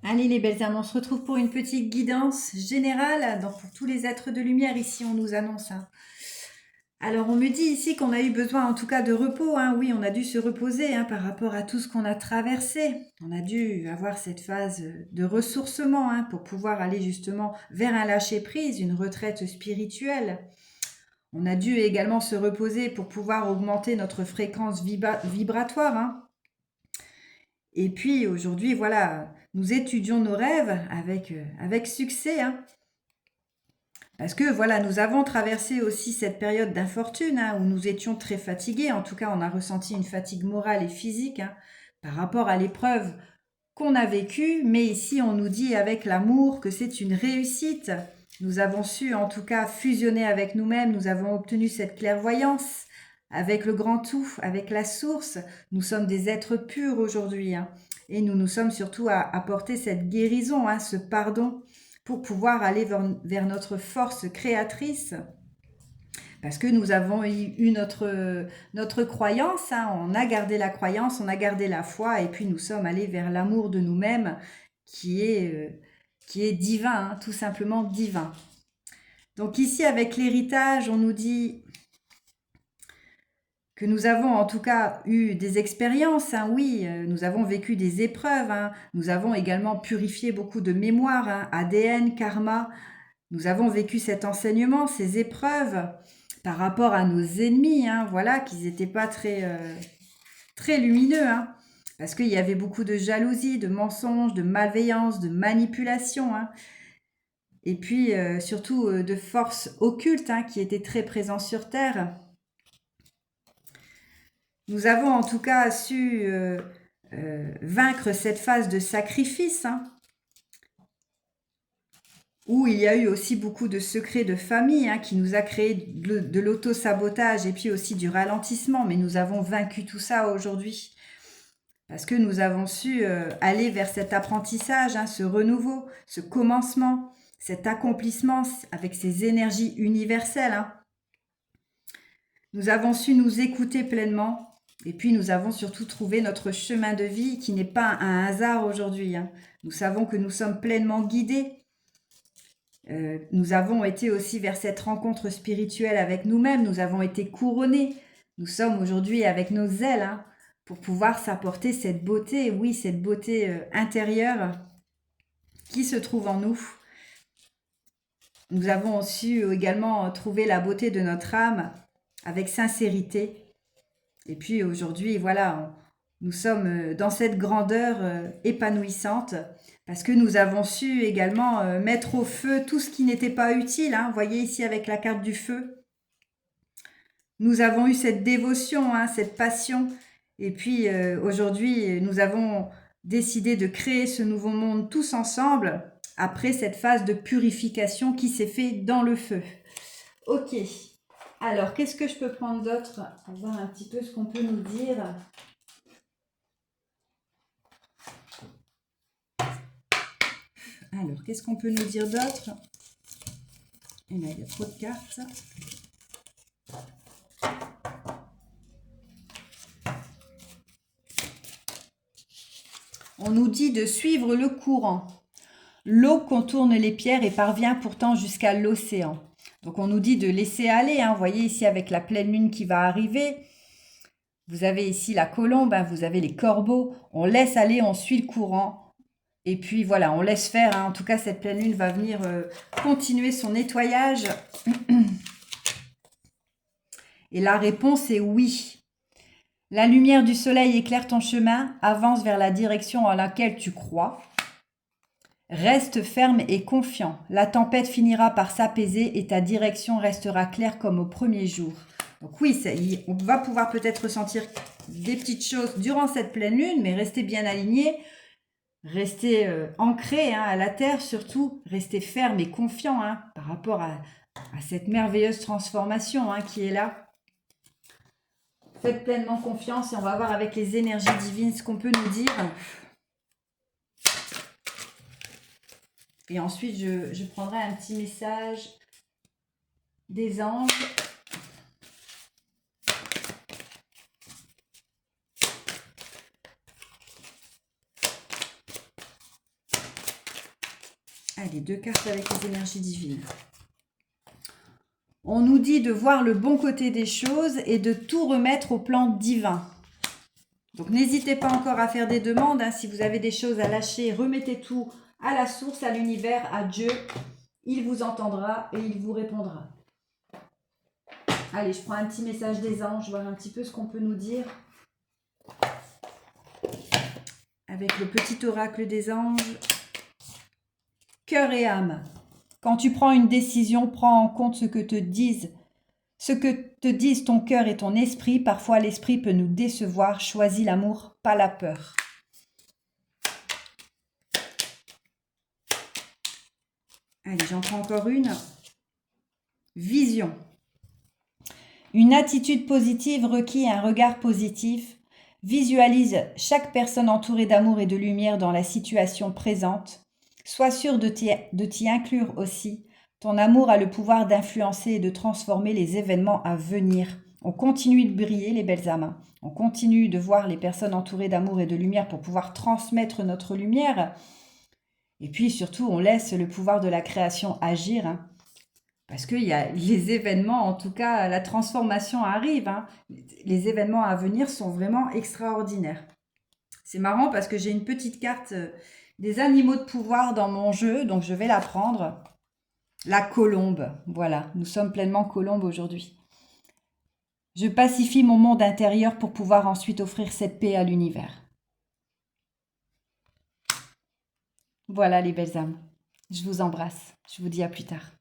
Allez les belles âmes, on se retrouve pour une petite guidance générale. Donc pour tous les êtres de lumière, ici on nous annonce. Alors on me dit ici qu'on a eu besoin en tout cas de repos. Oui, on a dû se reposer par rapport à tout ce qu'on a traversé. On a dû avoir cette phase de ressourcement pour pouvoir aller justement vers un lâcher-prise, une retraite spirituelle. On a dû également se reposer pour pouvoir augmenter notre fréquence vibratoire. Et puis aujourd'hui, voilà, nous étudions nos rêves avec succès. Parce que voilà, nous avons traversé aussi cette période d'infortune où nous étions très fatigués. En tout cas, on a ressenti une fatigue morale et physique par rapport à l'épreuve qu'on a vécue. Mais ici, on nous dit avec l'amour que c'est une réussite. Nous avons su en tout cas fusionner avec nous-mêmes. Nous avons obtenu cette clairvoyance avec le grand tout, avec la source. Nous sommes des êtres purs aujourd'hui. Et nous nous sommes surtout à apporter cette guérison, ce pardon, pour pouvoir aller vers notre force créatrice. Parce que nous avons eu notre croyance, on a gardé la croyance, on a gardé la foi, et puis nous sommes allés vers l'amour de nous-mêmes qui est divin, tout simplement divin. Donc ici, avec l'héritage, on nous dit que nous avons en tout cas eu des expériences, oui, nous avons vécu des épreuves, nous avons également purifié beaucoup de mémoire, ADN, karma, nous avons vécu cet enseignement, ces épreuves par rapport à nos ennemis, voilà, qu'ils n'étaient pas très lumineux, parce qu'il y avait beaucoup de jalousie, de mensonges, de malveillance, de manipulation, et puis surtout de forces occultes qui étaient très présentes sur Terre. Nous avons en tout cas su vaincre cette phase de sacrifice, où il y a eu aussi beaucoup de secrets de famille qui nous a créé de l'auto-sabotage et puis aussi du ralentissement. Mais nous avons vaincu tout ça aujourd'hui parce que nous avons su aller vers cet apprentissage, ce renouveau, ce commencement, cet accomplissement avec ces énergies universelles. Nous avons su nous écouter pleinement. Et puis, nous avons surtout trouvé notre chemin de vie qui n'est pas un hasard aujourd'hui. Nous savons que nous sommes pleinement guidés. Nous avons été aussi vers cette rencontre spirituelle avec nous-mêmes. Nous avons été couronnés. Nous sommes aujourd'hui avec nos ailes pour pouvoir s'apporter cette beauté, oui, cette beauté intérieure qui se trouve en nous. Nous avons su également trouver la beauté de notre âme avec sincérité. Et puis aujourd'hui, voilà, nous sommes dans cette grandeur épanouissante parce que nous avons su également mettre au feu tout ce qui n'était pas utile. Vous voyez ici avec la carte du feu. Nous avons eu cette dévotion, cette passion. Et puis aujourd'hui, nous avons décidé de créer ce nouveau monde tous ensemble après cette phase de purification qui s'est faite dans le feu. Ok. Alors, qu'est-ce que je peux prendre d'autre pour voir un petit peu ce qu'on peut nous dire? Alors, qu'est-ce qu'on peut nous dire d'autre? Et là, il y a trop de cartes. On nous dit de suivre le courant. L'eau contourne les pierres et parvient pourtant jusqu'à l'océan. Donc, on nous dit de laisser aller. Vous voyez ici avec la pleine lune qui va arriver. Vous avez ici la colombe, vous avez les corbeaux. On laisse aller, on suit le courant. Et puis voilà, on laisse faire. En tout cas, cette pleine lune va venir continuer son nettoyage. Et la réponse est oui. La lumière du soleil éclaire ton chemin, avance vers la direction en laquelle tu crois. Reste ferme et confiant. La tempête finira par s'apaiser et ta direction restera claire comme au premier jour. Donc oui, on va pouvoir peut-être ressentir des petites choses durant cette pleine lune, mais restez bien alignés, restez ancrés à la terre, surtout restez ferme et confiant par rapport à cette merveilleuse transformation qui est là. Faites pleinement confiance et on va voir avec les énergies divines ce qu'on peut nous dire. Et ensuite, je prendrai un petit message des anges. Allez, 2 cartes avec les énergies divines. On nous dit de voir le bon côté des choses et de tout remettre au plan divin. Donc n'hésitez pas encore à faire des demandes. Hein. Si vous avez des choses à lâcher, remettez tout à la source, à l'univers, à Dieu. Il vous entendra et il vous répondra. Allez, je prends un petit message des anges, voir un petit peu ce qu'on peut nous dire. Avec le petit oracle des anges. Cœur et âme. Quand tu prends une décision, prends en compte ce que te disent ton cœur et ton esprit. Parfois, l'esprit peut nous décevoir. Choisis l'amour, pas la peur. Allez, j'en prends encore une. Vision. Une attitude positive requiert un regard positif. Visualise chaque personne entourée d'amour et de lumière dans la situation présente. Sois sûr de t'y inclure aussi. Ton amour a le pouvoir d'influencer et de transformer les événements à venir. On continue de briller, les belles âmes. On continue de voir les personnes entourées d'amour et de lumière pour pouvoir transmettre notre lumière. Et puis surtout, on laisse le pouvoir de la création agir. Hein. Parce qu'il y a les événements, en tout cas, la transformation arrive. Hein. Les événements à venir sont vraiment extraordinaires. C'est marrant parce que j'ai une petite carte des animaux de pouvoir dans mon jeu, donc je vais la prendre. La colombe, voilà, nous sommes pleinement colombes aujourd'hui. Je pacifie mon monde intérieur pour pouvoir ensuite offrir cette paix à l'univers. Voilà les belles âmes, je vous embrasse, je vous dis à plus tard.